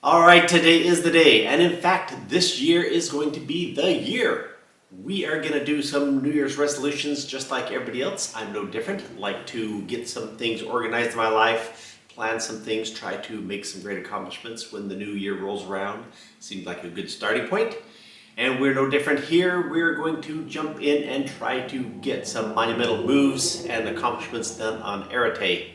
All right, today is the day, and in fact, this year is going to be the year. We are going to do some New Year's resolutions just like everybody else. I'm no different. Like to get some things organized in my life, plan some things, try to make some great accomplishments when the new year rolls around. Seems like a good starting point. And we're no different here. We're going to jump in and try to get some monumental moves and accomplishments done on Arete.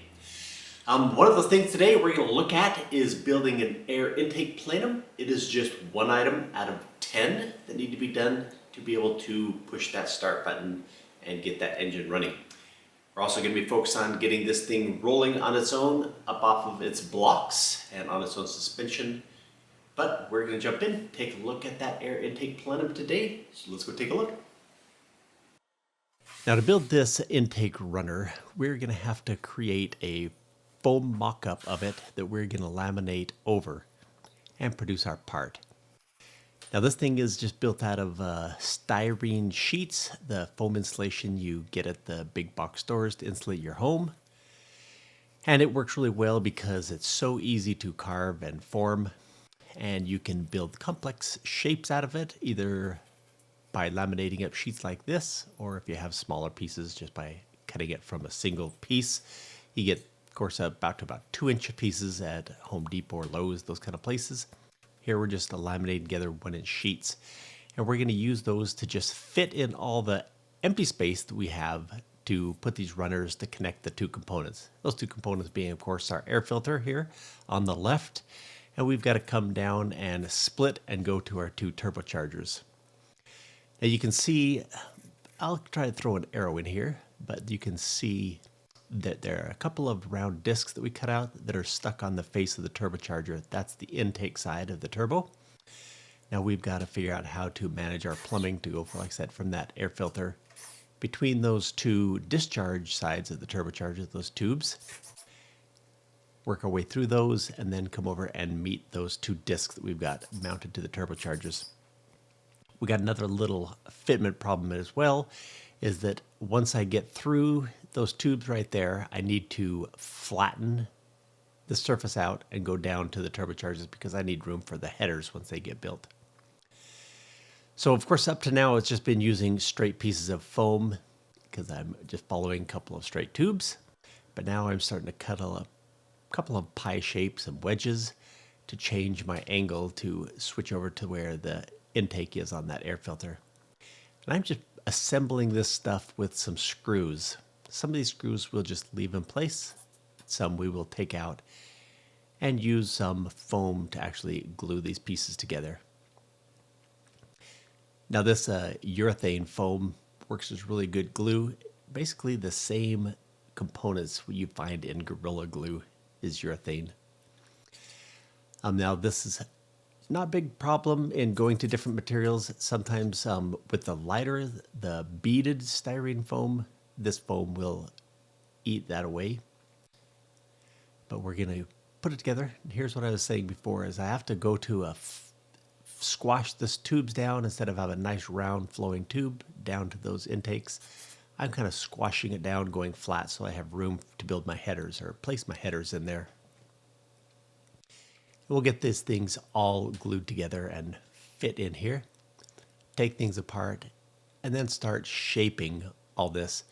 One of the things today we're going to look at is building an air intake plenum. It is just one item out of 10 that need to be done to be able to push that start button and get that engine running. We're also going to be focused on getting this thing rolling on its own, up off of its blocks and on its own suspension. But we're going to jump in, take a look at that air intake plenum today. So let's go take a look. Now to build this intake runner, we're going to have to create a foam mock-up of it that we're going to laminate over and produce our part. Now this thing is just built out of styrene sheets, the foam insulation you get at the big box stores to insulate your home. And it works really well because it's so easy to carve and form, and you can build complex shapes out of it, either by laminating up sheets like this, or if you have smaller pieces, just by cutting it from a single piece. You get, of course, about 2-inch pieces at Home Depot or Lowe's, those kind of places. Here we're just laminating together 1-inch sheets, and we're going to use those to just fit in all the empty space that we have to put these runners to connect the two components. Those two components being, of course, our air filter here on the left, and we've got to come down and split and go to our two turbochargers. Now you can see, I'll try to throw an arrow in here, but you can see that there are a couple of round discs that we cut out that are stuck on the face of the turbocharger. That's the intake side of the turbo. Now we've got to figure out how to manage our plumbing to go, for, like I said, from that air filter between those two discharge sides of the turbocharger, those tubes. Work our way through those and then come over and meet those two discs that we've got mounted to the turbochargers. We got another little fitment problem as well, is that once I get through those tubes right there, I need to flatten the surface out and go down to the turbochargers because I need room for the headers once they get built. So of course up to now it's just been using straight pieces of foam because I'm just following a couple of straight tubes. But now I'm starting to cut a couple of pie shapes and wedges to change my angle to switch over to where the intake is on that air filter. And I'm just assembling this stuff with some screws. Some of these screws we'll just leave in place. Some we will take out and use some foam to actually glue these pieces together. Now this urethane foam works as really good glue. Basically the same components you find in Gorilla Glue is urethane. Now this is not a big problem in going to different materials. Sometimes with the lighter, the beaded styrene foam, this foam will eat that away. But we're going to put it together. And here's what I was saying before, is I have to go to squash this tubes down instead of have a nice round flowing tube down to those intakes. I'm kind of squashing it down, going flat so I have room to build my headers or place my headers in there. We'll get these things all glued together and fit in here, take things apart, and then start shaping all this,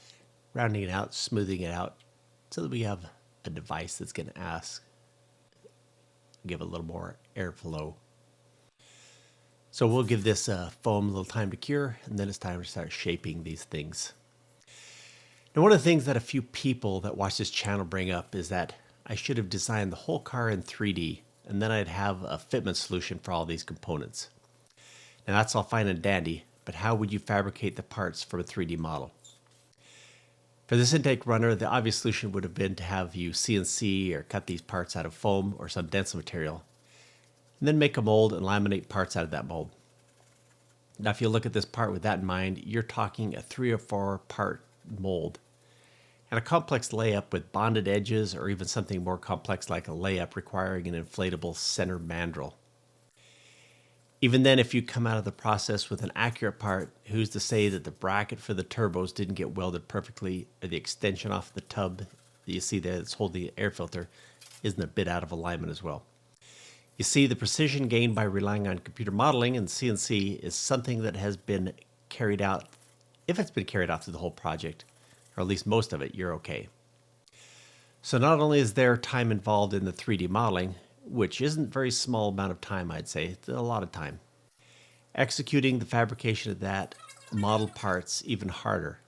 rounding it out, smoothing it out, so that we have a device that's going to give a little more airflow. So we'll give this foam a little time to cure, and then it's time to start shaping these things. Now, one of the things that a few people that watch this channel bring up is that I should have designed the whole car in 3D, and then I'd have a fitment solution for all these components. Now that's all fine and dandy, but how would you fabricate the parts from a 3D model? For this intake runner, the obvious solution would have been to have you CNC or cut these parts out of foam or some dense material, and then make a mold and laminate parts out of that mold. Now if you look at this part with that in mind, you're talking a 3 or 4 part mold. And a complex layup with bonded edges, or even something more complex like a layup requiring an inflatable center mandrel. Even then, if you come out of the process with an accurate part, who's to say that the bracket for the turbos didn't get welded perfectly, or the extension off the tub that you see there that's holding the air filter isn't a bit out of alignment as well. You see, the precision gained by relying on computer modeling and CNC is something that has been carried out. If it's been carried out through the whole project, or at least most of it, you're okay. So not only is there time involved in the 3D modeling, which isn't a very small amount of time, I'd say, it's a lot of time. Executing the fabrication of that model parts even harder,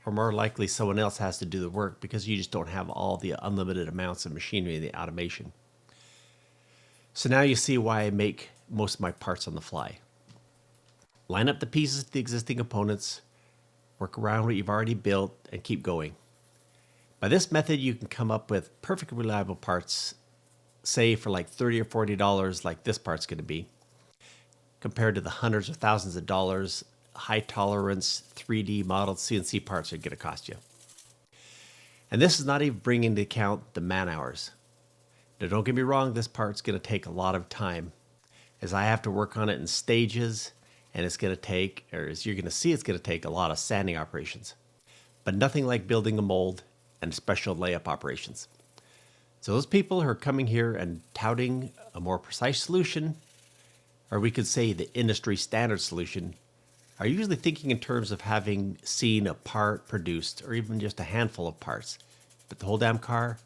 or more likely someone else has to do the work because you just don't have all the unlimited amounts of machinery and the automation. So now you see why I make most of my parts on the fly. Line up the pieces to the existing components, work around what you've already built, and keep going. By this method, you can come up with perfectly reliable parts, say for like $30 or $40 like this part's going to be, compared to the hundreds or thousands of dollars high tolerance 3D modeled CNC parts are going to cost you. And this is not even bringing into account the man hours. Now don't get me wrong, this part's going to take a lot of time, as I have to work on it in stages, and it's going to take, or as you're going to see, it's going to take a lot of sanding operations, but nothing like building a mold and special layup operations. So those people who are coming here and touting a more precise solution, or we could say the industry standard solution, are usually thinking in terms of having seen a part produced, or even just a handful of parts. But the whole damn car,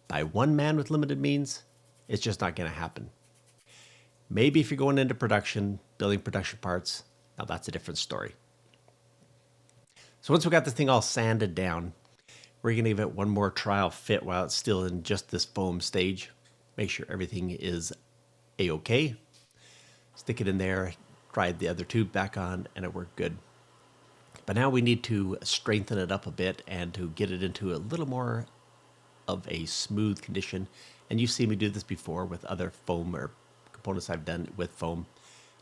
by one man with limited means, it's just not going to happen. Maybe if you're going into production, building production parts, now that's a different story. So once we got this thing all sanded down, we're going to give it one more trial fit while it's still in just this foam stage. Make sure everything is A-okay. Stick it in there, try the other tube back on, and it worked good. But now we need to strengthen it up a bit and to get it into a little more of a smooth condition. And you've seen me do this before with other foam or components I've done with foam.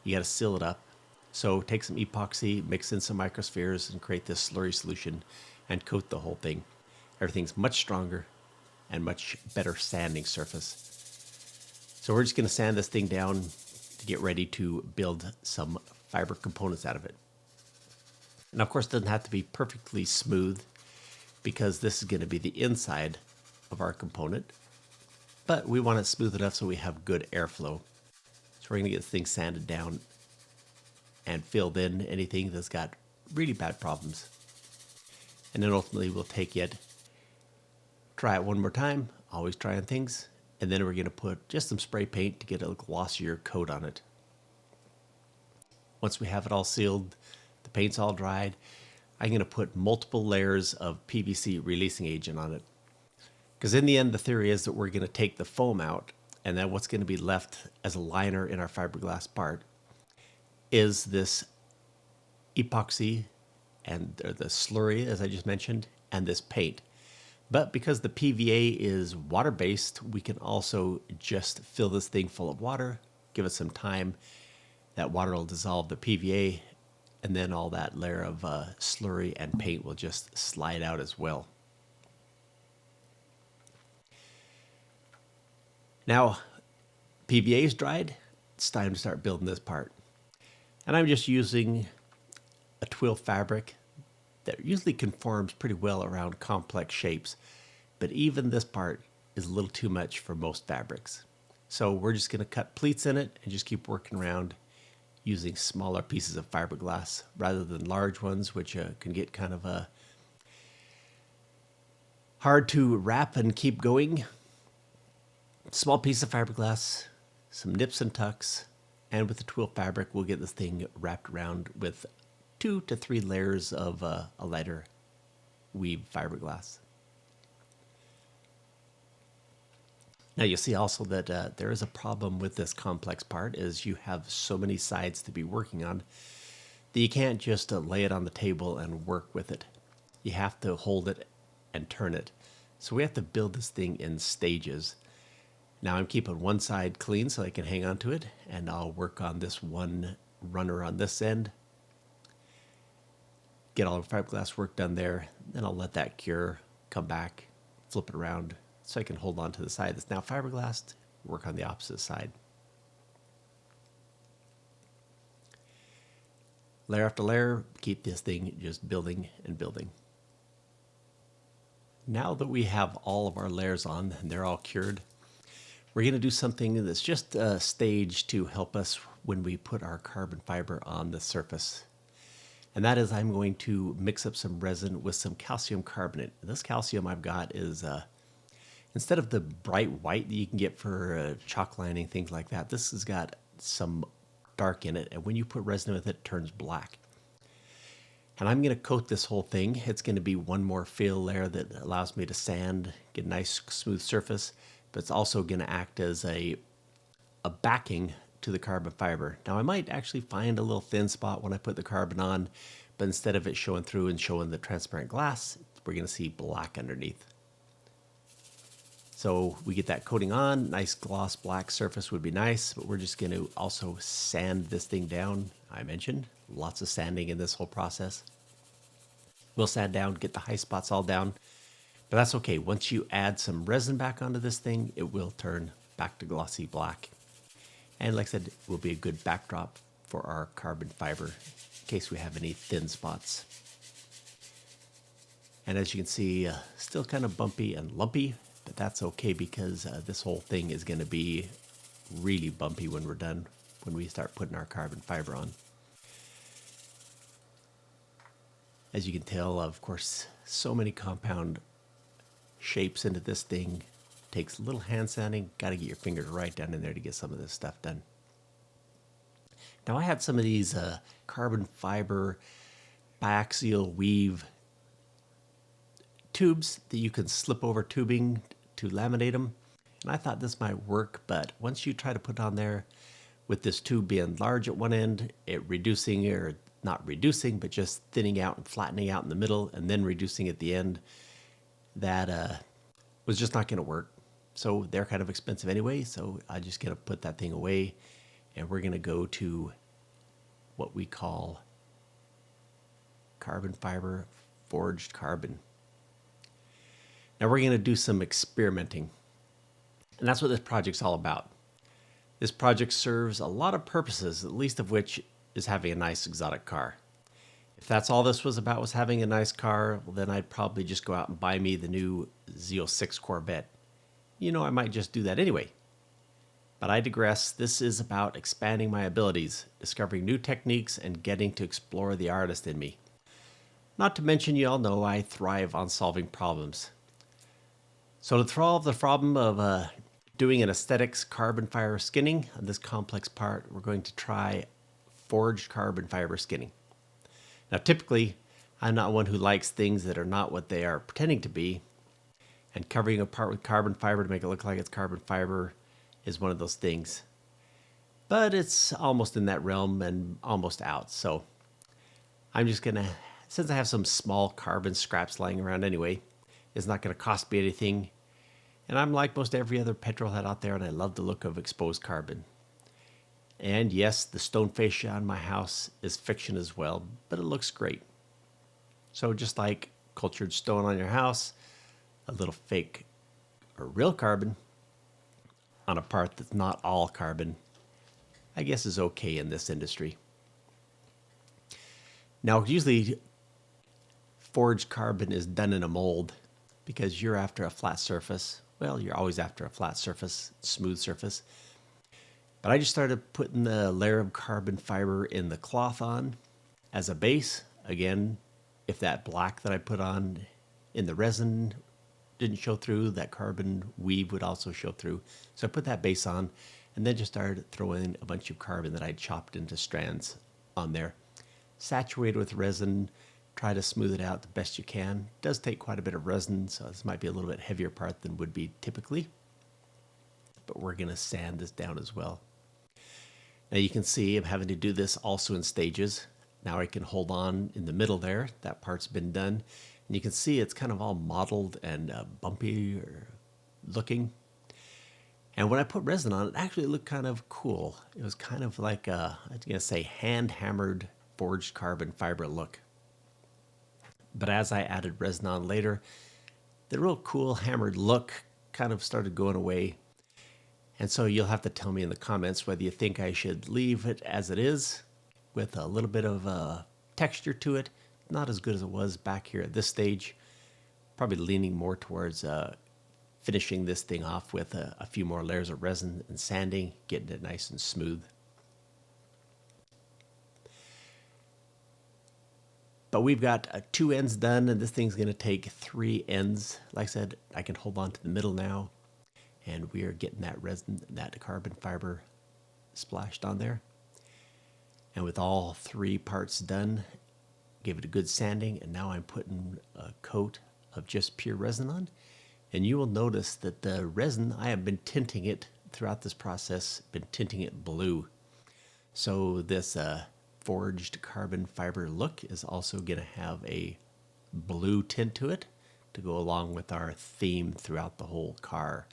You got to seal it up. So take some epoxy, mix in some microspheres, and create this slurry solution and coat the whole thing. Everything's much stronger and much better sanding surface. So we're just going to sand this thing down to get ready to build some fiber components out of it. And of course, it doesn't have to be perfectly smooth because this is going to be the inside of our component, but we want it smooth enough so we have good airflow. So we're going to get this thing sanded down and filled in anything that's got really bad problems. And then ultimately we'll take it, try it one more time, always trying things, and then we're going to put just some spray paint to get a glossier coat on it. Once we have it all sealed, the paint's all dried, I'm going to put multiple layers of PVC releasing agent on it. Because in the end, the theory is that we're going to take the foam out, and then what's going to be left as a liner in our fiberglass part is this epoxy and the slurry, as I just mentioned, and this paint. But because the PVA is water-based, we can also just fill this thing full of water, give it some time. That water will dissolve the PVA, and then all that layer of slurry and paint will just slide out as well. Now, PVA is dried. It's time to start building this part. And I'm just using a twill fabric that usually conforms pretty well around complex shapes. But even this part is a little too much for most fabrics. So we're just going to cut pleats in it and just keep working around using smaller pieces of fiberglass rather than large ones, which can get kind of hard to wrap and keep going. Small piece of fiberglass, some nips and tucks, and with the twill fabric, we'll get this thing wrapped around with 2 to 3 layers of a lighter weave fiberglass. Now you'll see also that there is a problem with this complex part, is you have so many sides to be working on that you can't just lay it on the table and work with it. You have to hold it and turn it. So we have to build this thing in stages. Now I'm keeping one side clean so I can hang on to it, and I'll work on this one runner on this end. Get all the fiberglass work done there, then I'll let that cure, come back, flip it around so I can hold on to the side that's now fiberglassed, work on the opposite side. Layer after layer, keep this thing just building and building. Now that we have all of our layers on and they're all cured, We're going to do something that's just a stage to help us when we put our carbon fiber on the surface. And that is I'm going to mix up some resin with some calcium carbonate. This calcium I've got is, instead of the bright white that you can get for chalk lining, things like that, this has got some dark in it. And when you put resin with it, it turns black. And I'm going to coat this whole thing. It's going to be one more fill layer that allows me to sand, get a nice smooth surface, but it's also going to act as a backing to the carbon fiber. Now I might actually find a little thin spot when I put the carbon on, but instead of it showing through and showing the transparent glass, we're going to see black underneath. So we get that coating on, nice gloss black surface would be nice, but we're just going to also sand this thing down. I mentioned lots of sanding in this whole process. We'll sand down, get the high spots all down, but that's okay. Once you add some resin back onto this thing, it will turn back to glossy black. And like I said, it will be a good backdrop for our carbon fiber in case we have any thin spots. And as you can see, still kind of bumpy and lumpy, but that's okay because this whole thing is going to be really bumpy when we're done, when we start putting our carbon fiber on. As you can tell, of course, so many compound shapes into this thing. Takes a little hand sanding. Got to get your fingers right down in there to get some of this stuff done. Now I have some of these carbon fiber biaxial weave tubes that you can slip over tubing to laminate them. And I thought this might work, but once you try to put it on there with this tube being large at one end, it reducing, or not reducing, but just thinning out and flattening out in the middle and then reducing at the end, that was just not going to work. So they're kind of expensive anyway, so I'm just going to put that thing away, and we're going to go to what we call carbon fiber forged carbon. Now we're going to do some experimenting, and that's what this project's all about. This project serves a lot of purposes, the least of which is having a nice exotic car. If that's all this was about, was having a nice car, well, then I'd probably just go out and buy me the new Z06 Corvette. You know, I might just do that anyway. But I digress. This is about expanding my abilities, discovering new techniques, and getting to explore the artist in me. Not to mention, you all know I thrive on solving problems. So to solve the problem of doing an aesthetics carbon fiber skinning on this complex part, we're going to try forged carbon fiber skinning. Now, typically, I'm not one who likes things that are not what they are pretending to be, and covering a part with carbon fiber to make it look like it's carbon fiber is one of those things. But it's almost in that realm and almost out. So I'm just going to, since I have some small carbon scraps lying around anyway, it's not going to cost me anything. And I'm like most every other petrolhead out there, and I love the look of exposed carbon. And yes, the stone fascia on my house is fiction as well, but it looks great. So just like cultured stone on your house, a little fake or real carbon on a part that's not all carbon, I guess is okay in this industry. Now, usually forged carbon is done in a mold because you're after a flat surface. Well, you're always after a flat surface, smooth surface. But I just started putting the layer of carbon fiber in the cloth on as a base. Again, if that black that I put on in the resin didn't show through, that carbon weave would also show through. So I put that base on and then just started throwing a bunch of carbon that I chopped into strands on there. Saturated with resin, try to smooth it out the best you can. It does take quite a bit of resin, so this might be a little bit heavier part than would be typically. But we're going to sand this down as well. Now you can see I'm having to do this also in stages. Now I can hold on in the middle there. That part's been done. And you can see it's kind of all mottled and bumpy or looking. And when I put resin on, it actually looked kind of cool. It was kind of like I was going to say hand-hammered forged carbon fiber look. But as I added resin on later, the real cool hammered look kind of started going away. And so you'll have to tell me in the comments whether you think I should leave it as it is with a little bit of texture to it. Not as good as it was back here at this stage. Probably leaning more towards finishing this thing off with a few more layers of resin and sanding, getting it nice and smooth. But we've got 2 ends done, and this thing's going to take 3 ends. Like I said, I can hold on to the middle now, and we are getting that resin, that carbon fiber splashed on there. And with all 3 parts done, give it a good sanding, and now I'm putting a coat of just pure resin on. And you will notice that the resin, I have been tinting it throughout this process, been tinting it blue. So this forged carbon fiber look is also going to have a blue tint to it to go along with our theme throughout the whole car.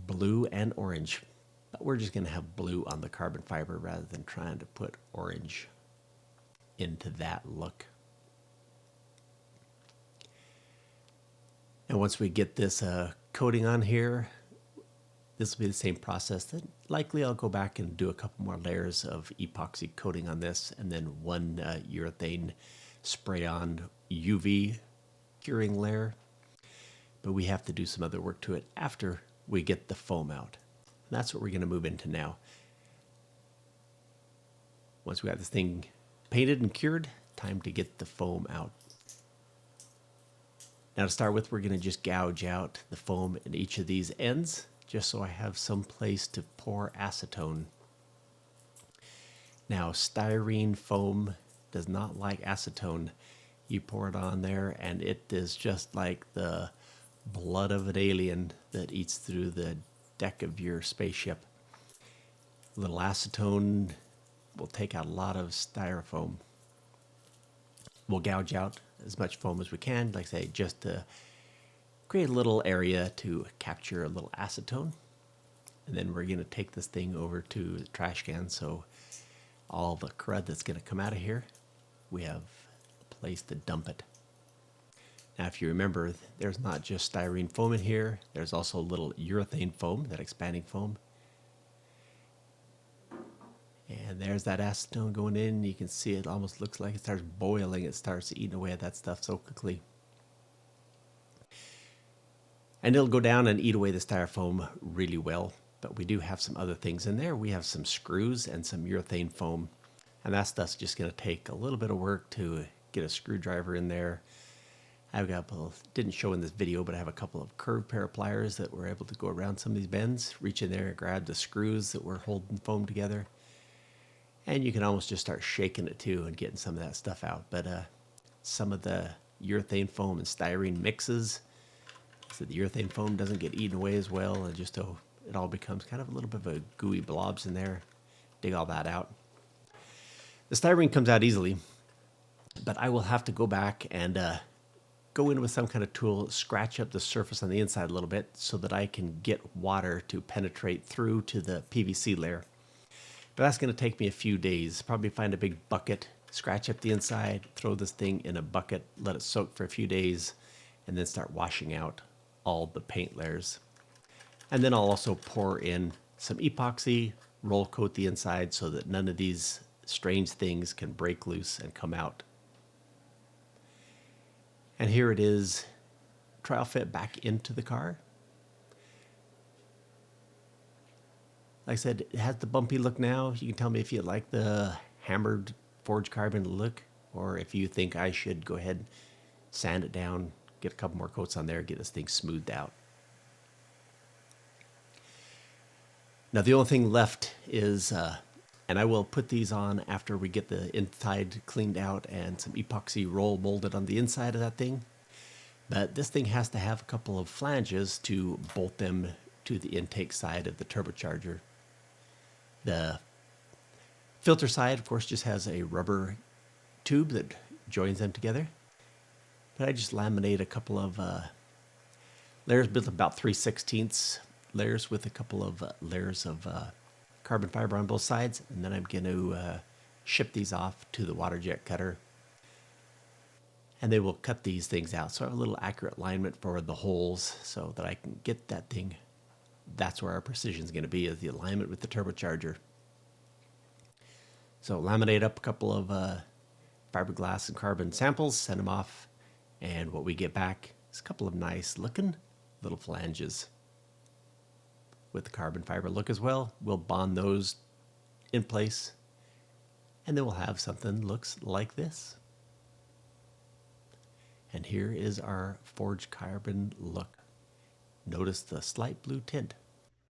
Blue and orange. But we're just going to have blue on the carbon fiber rather than trying to put orange into that look. And once we get this coating on here, this will be the same process. Then likely I'll go back and do a couple more layers of epoxy coating on this, and then one urethane spray-on UV curing layer. But we have to do some other work to it after we get the foam out. And that's what we're going to move into now. Once we have this thing painted and cured, time to get the foam out. Now to start with, we're going to just gouge out the foam in each of these ends, just so I have some place to pour acetone. Now, styrene foam does not like acetone. You pour it on there, and it is just like the blood of an alien that eats through the deck of your spaceship. A little acetone will take out a lot of styrofoam. We'll gouge out as much foam as we can, like I say, just to create a little area to capture a little acetone. And then we're going to take this thing over to the trash can, so all the crud that's going to come out of here, we have a place to dump it. Now, if you remember, there's not just styrene foam in here. There's also a little urethane foam, that expanding foam. And there's that acetone going in. You can see it almost looks like it starts boiling. It starts eating away at that stuff so quickly. And it'll go down and eat away the styrofoam really well. But we do have some other things in there. We have some screws and some urethane foam. And that stuff's just going to take a little bit of work to get a screwdriver in there. I've got, didn't show in this video, but I have a couple of curved pair of pliers that were able to go around some of these bends, reach in there and grab the screws that were holding foam together. And you can almost just start shaking it too and getting some of that stuff out. But some of the urethane foam and styrene mixes, so the urethane foam doesn't get eaten away as well, and just it all becomes kind of a little bit of a gooey blobs in there. Dig all that out. The styrene comes out easily, but I will have to go back and go in with some kind of tool, scratch up the surface on the inside a little bit so that I can get water to penetrate through to the PVC layer. But that's going to take me a few days. Probably find a big bucket, scratch up the inside, throw this thing in a bucket, let it soak for a few days, and then start washing out all the paint layers. And then I'll also pour in some epoxy, roll coat the inside so that none of these strange things can break loose and come out. And here it is, trial fit back into the car. Like I said, it has the bumpy look now. You can tell me if you like the hammered forged carbon look, or if you think I should go ahead and sand it down, get a couple more coats on there, get this thing smoothed out. Now the only thing left is, and I will put these on after we get the inside cleaned out and some epoxy roll molded on the inside of that thing. But this thing has to have a couple of flanges to bolt them to the intake side of the turbocharger. The filter side, of course, just has a rubber tube that joins them together. But I just laminate a couple of layers, built about 3/16 layers with a couple of layers of carbon fiber on both sides. And then I'm going to ship these off to the water jet cutter. And they will cut these things out. So I have a little accurate alignment for the holes so that I can get that thing. That's where our precision is going to be, is the alignment with the turbocharger. So laminate up a couple of fiberglass and carbon samples, send them off, and what we get back is a couple of nice looking little flanges with the carbon fiber look as well. We'll bond those in place, and then we'll have something that looks like this. And here is our forged carbon look. Notice the slight blue tint.